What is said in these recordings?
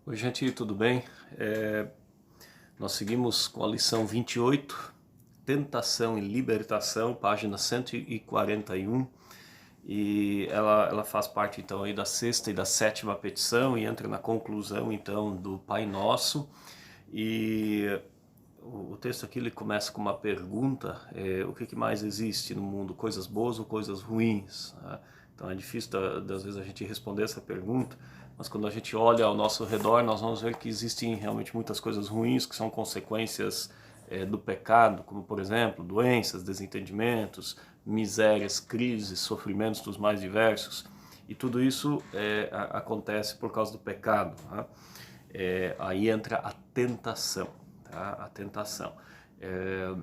Oi, gente, tudo bem? Nós seguimos com a lição 28, Tentação e Libertação, página 141, e ela faz parte então aí da sexta e da sétima petição e entra na conclusão então do Pai Nosso. E o texto aqui ele começa com uma pergunta: o que mais existe no mundo, coisas boas ou coisas ruins, né? Então é difícil das vezes a gente responder essa pergunta, mas quando a gente olha ao nosso redor nós vamos ver que existem realmente muitas coisas ruins que são consequências do pecado, como por exemplo doenças, desentendimentos, misérias, crises, sofrimentos dos mais diversos, e tudo isso acontece por causa do pecado, né? Aí entra a tentação, tá? A tentação. É,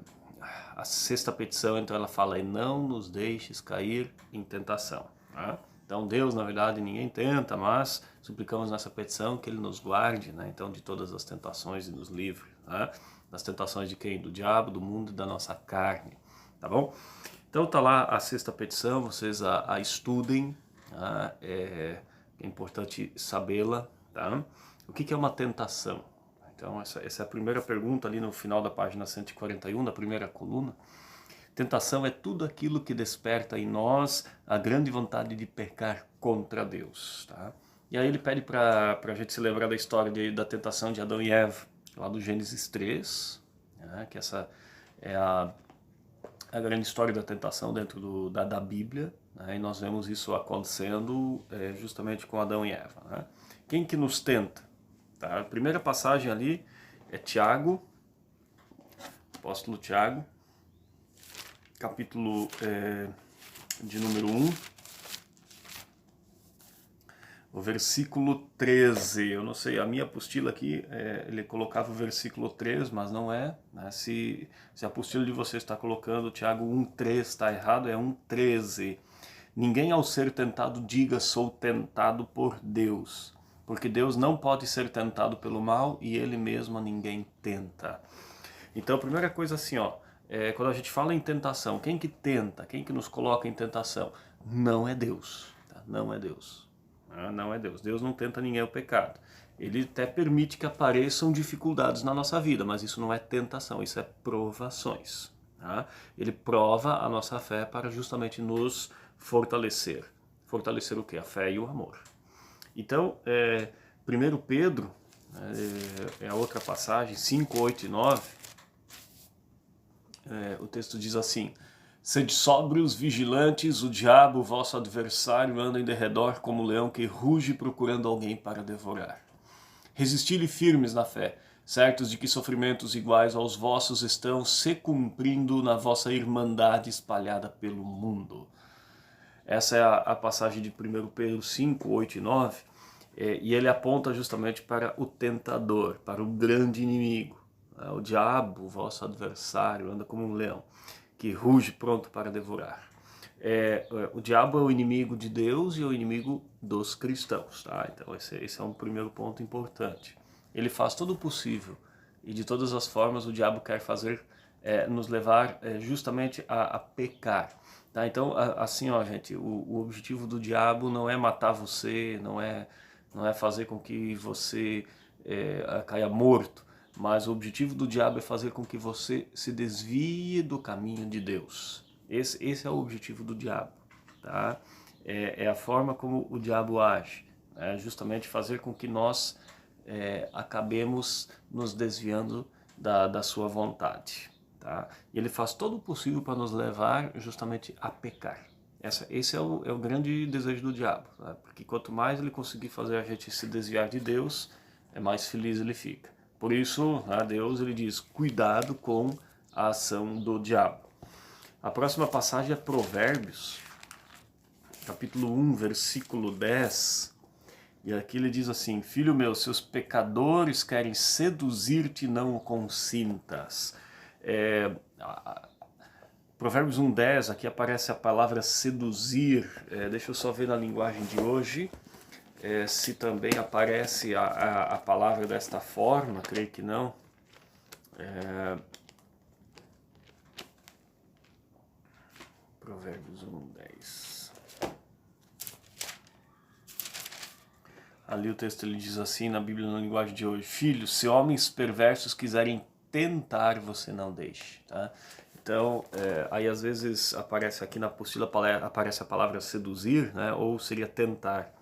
a sexta petição, então, ela fala: e não nos deixes cair em tentação. Tá? Então, Deus, na verdade, ninguém tenta, mas suplicamos nessa petição que Ele nos guarde, né? Então, de todas as tentações e nos livre. Tá? Das tentações de quem? Do diabo, do mundo e da nossa carne. Tá bom? Então, tá lá a sexta petição, vocês a estudem. Tá? É importante sabê-la. Tá? O que é uma tentação? Então, essa é a primeira pergunta ali no final da página 141, da primeira coluna. Tentação é tudo aquilo que desperta em nós a grande vontade de pecar contra Deus. Tá? E aí ele pede para a gente se lembrar da história da tentação de Adão e Eva, lá do Gênesis 3, né? Que essa é a grande história da tentação dentro da Bíblia, né? E nós vemos isso acontecendo justamente com Adão e Eva. Né? Quem que nos tenta? Tá? A primeira passagem ali é Tiago, apóstolo Tiago, capítulo de número 1, o versículo 13. Eu não sei, a minha apostila aqui, ele colocava o versículo 3, mas não é. Né? Se a apostila de você está colocando Tiago 1,3, está errado, é 1,13. Ninguém ao ser tentado diga sou tentado por Deus, porque Deus não pode ser tentado pelo mal e Ele mesmo a ninguém tenta. Então a primeira coisa assim, ó, quando a gente fala em tentação, quem que tenta, quem que nos coloca em tentação? Não é Deus, tá? Não é Deus. Não é Deus. Deus não tenta ninguém ao pecado. Ele até permite que apareçam dificuldades na nossa vida, mas isso não é tentação, isso é provações. Tá? Ele prova a nossa fé para justamente nos fortalecer. Fortalecer o quê? A fé e o amor. Então, 1 Pedro, é a outra passagem, 5, 8 e 9, o texto diz assim: sede sóbrios, vigilantes, o diabo, vosso adversário, anda em derredor como um leão que ruge procurando alguém para devorar. Resisti-lhe firmes na fé, certos de que sofrimentos iguais aos vossos estão se cumprindo na vossa irmandade espalhada pelo mundo. Essa é a passagem de 1 Pedro 5, 8 e 9, e ele aponta justamente para o tentador, para o grande inimigo. O diabo, o vosso adversário, anda como um leão, que ruge pronto para devorar. O diabo é o inimigo de Deus e é o inimigo dos cristãos. Tá? Então esse é um primeiro ponto importante. Ele faz todo o possível e de todas as formas o diabo quer fazer nos levar justamente a pecar. Tá? Então, assim, ó, gente, o objetivo do diabo não é matar você, não é fazer com que você caia morto, mas o objetivo do diabo é fazer com que você se desvie do caminho de Deus. Esse é o objetivo do diabo. Tá? É a forma como o diabo age, né? Justamente fazer com que nós acabemos nos desviando da sua vontade. Tá? E ele faz todo o possível para nos levar justamente a pecar. Esse é o grande desejo do diabo, tá? Porque quanto mais ele conseguir fazer a gente se desviar de Deus, mais feliz ele fica. Por isso, a Deus ele diz, cuidado com a ação do diabo. A próxima passagem é Provérbios, capítulo 1, versículo 10. E aqui ele diz assim: filho meu, se os pecadores querem seduzir-te, não o consintas. Provérbios 1:10, aqui aparece a palavra seduzir. Deixa eu só ver na linguagem de hoje se também aparece a palavra desta forma, creio que não. Provérbios 1:10. Ali o texto ele diz assim na Bíblia na linguagem de hoje: filhos, se homens perversos quiserem tentar, você não deixe, tá? Então, aí às vezes aparece aqui na apostila, aparece a palavra seduzir, né? Ou seria tentar.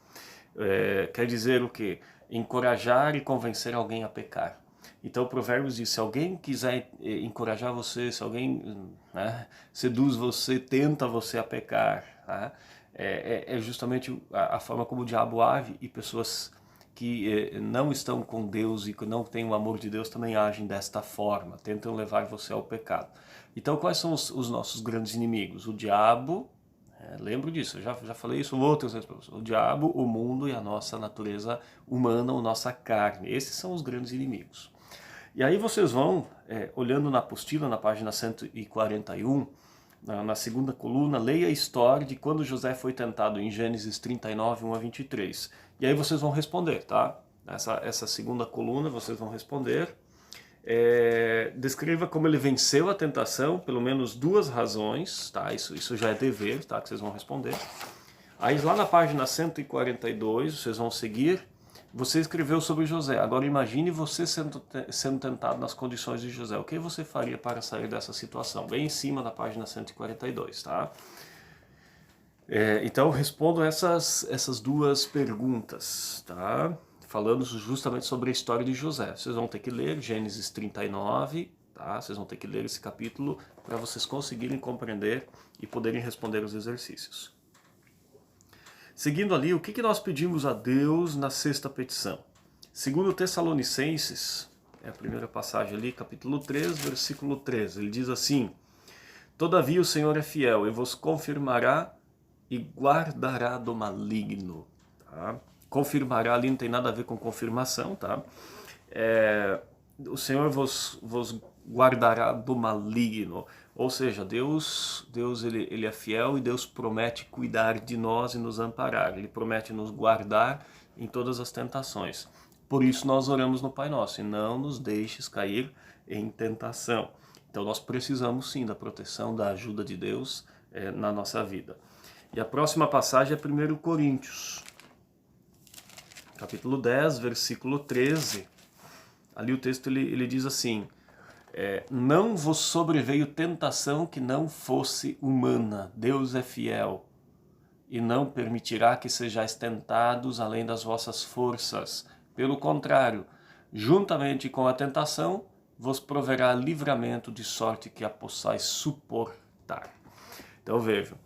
Quer dizer o quê? Encorajar e convencer alguém a pecar. Então o Provérbios diz: se alguém quiser encorajar você, se alguém, né, seduz você, tenta você a pecar, tá? É justamente a forma como o diabo age, e pessoas que não estão com Deus e que não têm o amor de Deus também agem desta forma, tentam levar você ao pecado. Então quais são os nossos grandes inimigos? O diabo, lembro disso, eu já falei isso outras vezes para você. O diabo, o mundo e a nossa natureza humana, a nossa carne. Esses são os grandes inimigos. E aí vocês vão, olhando na apostila, na página 141, na segunda coluna, leia a história de quando José foi tentado em Gênesis 39, 1 a 23. E aí vocês vão responder, tá? Essa segunda coluna vocês vão responder. Descreva como ele venceu a tentação, pelo menos duas razões, tá? Isso já é dever, tá? Que vocês vão responder. Aí lá na página 142, vocês vão seguir. Você escreveu sobre José. Agora imagine você sendo tentado nas condições de José. O que você faria para sair dessa situação? Bem em cima da página 142, tá? Então respondo essas duas perguntas, tá? Falando justamente sobre a história de José. Vocês vão ter que ler Gênesis 39, tá? Vocês vão ter que ler esse capítulo para vocês conseguirem compreender e poderem responder os exercícios. Seguindo ali, o que nós pedimos a Deus na sexta petição? Segundo Tessalonicenses, é a primeira passagem ali, capítulo 3, versículo 13, ele diz assim: todavia o Senhor é fiel e vos confirmará e guardará do maligno. Tá? Confirmará ali não tem nada a ver com confirmação, tá? O Senhor vos guardará do maligno. Ou seja, Deus ele é fiel e Deus promete cuidar de nós e nos amparar. Ele promete nos guardar em todas as tentações. Por isso nós oramos no Pai Nosso: e não nos deixes cair em tentação. Então nós precisamos sim da proteção, da ajuda de Deus na nossa vida. E a próxima passagem é 1 Coríntios, capítulo 10, versículo 13. Ali o texto ele diz assim: não vos sobreveio tentação que não fosse humana. Deus é fiel e não permitirá que sejais tentados além das vossas forças. Pelo contrário, juntamente com a tentação, vos proverá livramento, de sorte que a possais suportar. Então vejam,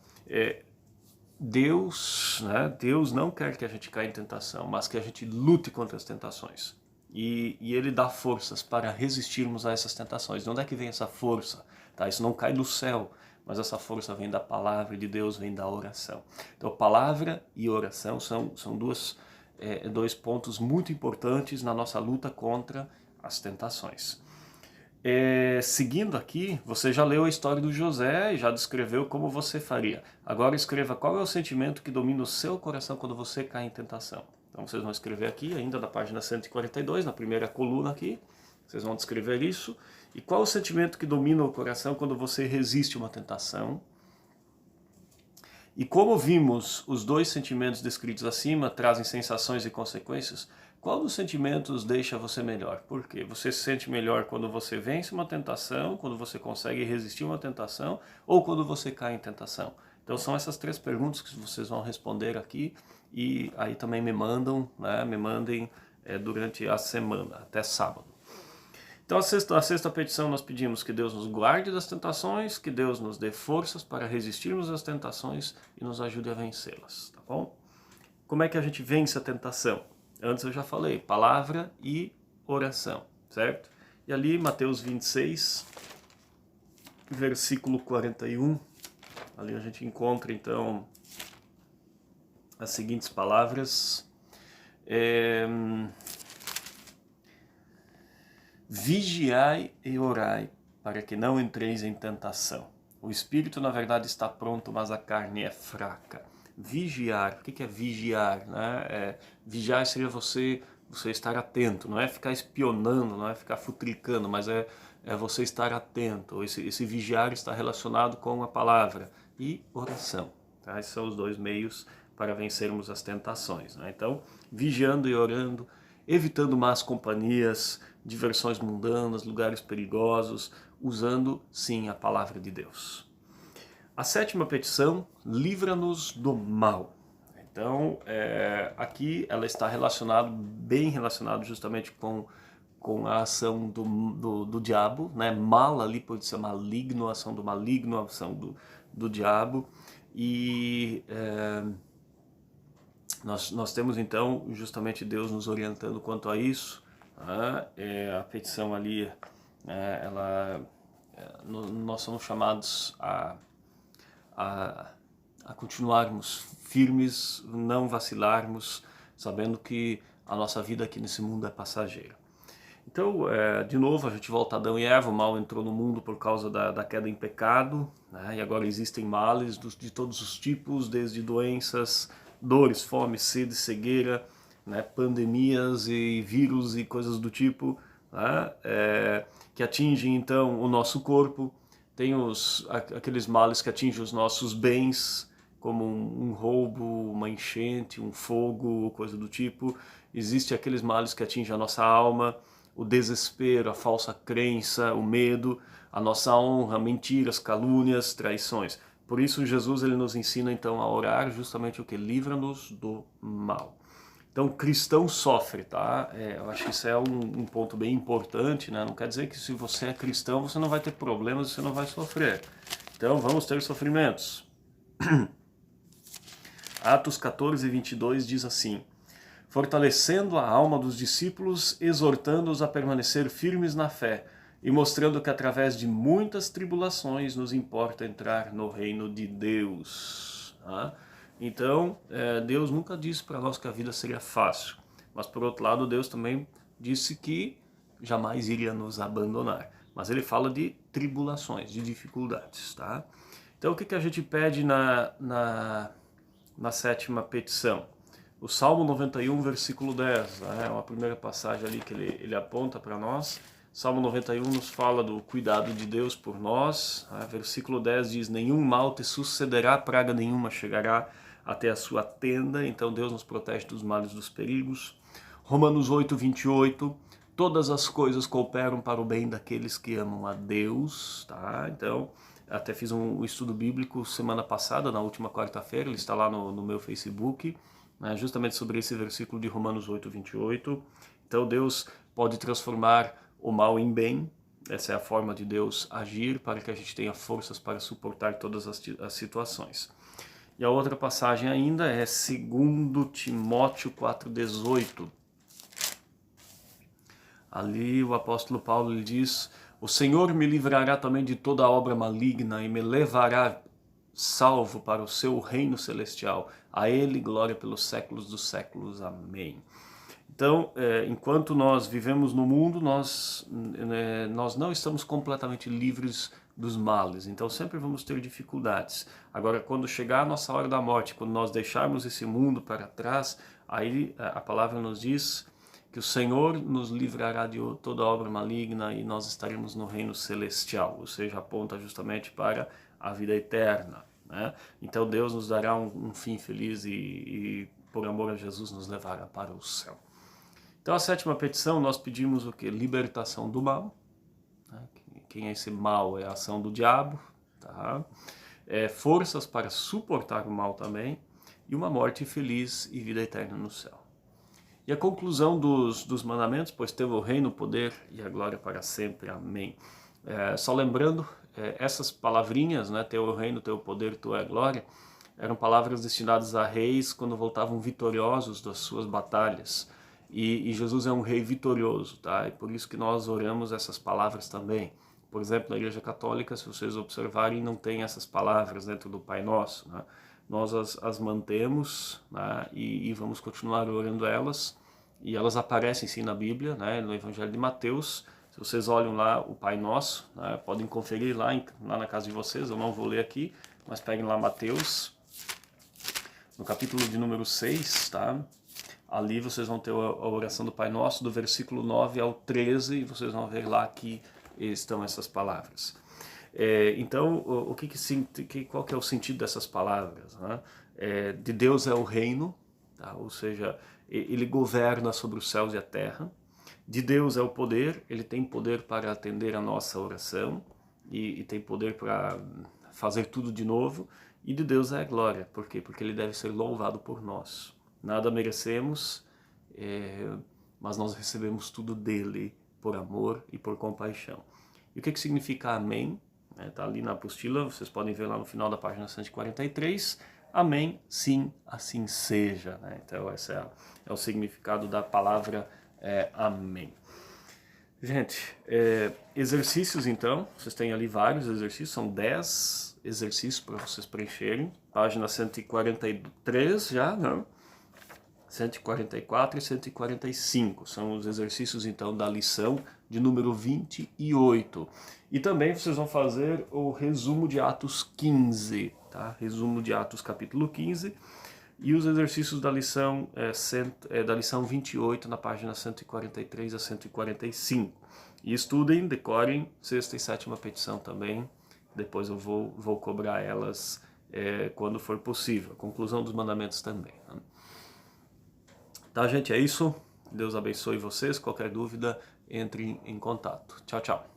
Deus não quer que a gente caia em tentação, mas que a gente lute contra as tentações. E Ele dá forças para resistirmos a essas tentações. De onde é que vem essa força? Tá? Isso não cai do céu, mas essa força vem da palavra de Deus, vem da oração. Então palavra e oração são dois pontos muito importantes na nossa luta contra as tentações. Seguindo aqui, você já leu a história do José e já descreveu como você faria. Agora escreva qual é o sentimento que domina o seu coração quando você cai em tentação. Então vocês vão escrever aqui, ainda na página 142, na primeira coluna aqui, vocês vão descrever isso. E qual é o sentimento que domina o coração quando você resiste a uma tentação? E como vimos, os dois sentimentos descritos acima trazem sensações e consequências. Qual dos sentimentos deixa você melhor? Por quê? Você se sente melhor quando você vence uma tentação, quando você consegue resistir a uma tentação, ou quando você cai em tentação? Então são essas três perguntas que vocês vão responder aqui, e aí também me mandem durante a semana, até sábado. Então a sexta petição nós pedimos que Deus nos guarde das tentações, que Deus nos dê forças para resistirmos às tentações e nos ajude a vencê-las, tá bom? Como é que a gente vence a tentação? Antes eu já falei, palavra e oração, certo? E ali Mateus 26, versículo 41, ali a gente encontra então as seguintes palavras: vigiai e orai, para que não entreis em tentação. O espírito na verdade está pronto, mas a carne é fraca. Vigiar, o que é vigiar? Né? Vigiar seria você estar atento, não é ficar espionando, não é ficar futricando, mas é você estar atento. Esse vigiar está relacionado com a palavra e oração. Tá? Esses são os dois meios para vencermos as tentações, né? Então, vigiando e orando, evitando más companhias, diversões mundanas, lugares perigosos, usando, sim, a palavra de Deus. A sétima petição, livra-nos do mal. Então, aqui ela está bem relacionada justamente com a ação do diabo, né? Mal ali pode ser maligno, a ação do maligno, a ação do diabo. E nós temos então justamente Deus nos orientando quanto a isso. Né? A petição ali, nós somos chamados a continuarmos firmes, não vacilarmos, sabendo que a nossa vida aqui nesse mundo é passageira. Então, de novo, a gente volta a Adão e Eva, o mal entrou no mundo por causa da queda em pecado, né? E agora existem males de todos os tipos, desde doenças, dores, fome, sede, cegueira, né? Pandemias e vírus e coisas do tipo, né? Que atingem então o nosso corpo. Tem aqueles males que atingem os nossos bens, como um roubo, uma enchente, um fogo, coisa do tipo. Existem aqueles males que atingem a nossa alma, o desespero, a falsa crença, o medo, a nossa honra, mentiras, calúnias, traições. Por isso Jesus ele nos ensina então a orar justamente o que? Livra-nos do mal. Então, cristão sofre, tá? Eu acho que isso é um ponto bem importante, né? Não quer dizer que se você é cristão você não vai ter problemas, você não vai sofrer. Então, vamos ter sofrimentos. Atos 14, 22 diz assim: fortalecendo a alma dos discípulos, exortando-os a permanecer firmes na fé e mostrando que através de muitas tribulações nos importa entrar no reino de Deus. Tá? Então, Deus nunca disse para nós que a vida seria fácil, mas por outro lado, Deus também disse que jamais iria nos abandonar. Mas ele fala de tribulações, de dificuldades. Tá? Então, o que a gente pede na sétima petição? O Salmo 91, versículo 10, é uma primeira passagem ali que ele aponta para nós. Salmo 91 nos fala do cuidado de Deus por nós. Versículo 10 diz: nenhum mal te sucederá, praga nenhuma chegará até a sua tenda. Então Deus nos protege dos males, dos perigos. Romanos 8, 28, todas as coisas cooperam para o bem daqueles que amam a Deus. Tá? Então, até fiz um estudo bíblico semana passada, na última quarta-feira, ele está lá no meu Facebook, justamente sobre esse versículo de Romanos 8, 28. Então Deus pode transformar o mal em bem. Essa é a forma de Deus agir para que a gente tenha forças para suportar todas as situações. E a outra passagem ainda é 2 Timóteo 4,18. Ali o apóstolo Paulo ele diz: o Senhor me livrará também de toda obra maligna e me levará salvo para o seu reino celestial. A ele glória pelos séculos dos séculos. Amém. Então, enquanto nós vivemos no mundo, nós não estamos completamente livres dos males. Então, sempre vamos ter dificuldades. Agora, quando chegar a nossa hora da morte, quando nós deixarmos esse mundo para trás, aí a palavra nos diz que o Senhor nos livrará de toda obra maligna e nós estaremos no reino celestial, ou seja, aponta justamente para a vida eterna. Né? Então Deus nos dará um fim feliz e por amor a Jesus nos levará para o céu. Então a sétima petição nós pedimos o que? Libertação do mal. Né? Quem é esse mal? É a ação do diabo. Tá? Forças para suportar o mal também e uma morte feliz e vida eterna no céu. E a conclusão dos mandamentos, pois teve o reino, o poder e a glória para sempre. Amém. Só lembrando, essas palavrinhas, né, teu o reino, teu o poder, tua a glória, eram palavras destinadas a reis quando voltavam vitoriosos das suas batalhas. E Jesus é um rei vitorioso, tá? E por isso que nós oramos essas palavras também. Por exemplo, na Igreja Católica, se vocês observarem, não tem essas palavras dentro do Pai Nosso, né? Nós as mantemos, né, e vamos continuar orando elas, e elas aparecem sim na Bíblia, né, no Evangelho de Mateus. Se vocês olham lá o Pai Nosso, né, podem conferir lá na casa de vocês, eu não vou ler aqui, mas peguem lá Mateus, no capítulo de número 6, tá? Ali vocês vão ter a oração do Pai Nosso, do versículo 9 ao 13, e vocês vão ver lá que estão essas palavras. Então, qual que é o sentido dessas palavras? Né? De Deus é o reino, tá? Ou seja, ele governa sobre os céus e a terra. De Deus é o poder, ele tem poder para atender a nossa oração e tem poder para fazer tudo de novo. E de Deus é a glória, por quê? Porque ele deve ser louvado por nós. Nada merecemos, mas nós recebemos tudo dele por amor e por compaixão. E o que significa amém? Está ali na apostila, vocês podem ver lá no final da página 143. Amém, sim, assim seja. Então esse é o significado da palavra amém. Gente, exercícios então, vocês têm ali vários exercícios, são 10 exercícios para vocês preencherem. Página 143 já, não? 144 e 145, são os exercícios então da lição de número 28. E também vocês vão fazer o resumo de Atos 15, tá? Resumo de Atos capítulo 15 e os exercícios da lição, da lição 28 na página 143 a 145. E estudem, decorem sexta e sétima petição também, depois eu vou cobrar elas quando for possível. Conclusão dos mandamentos também, né? Tá, gente? É isso. Deus abençoe vocês. Qualquer dúvida, entre em contato. Tchau, tchau.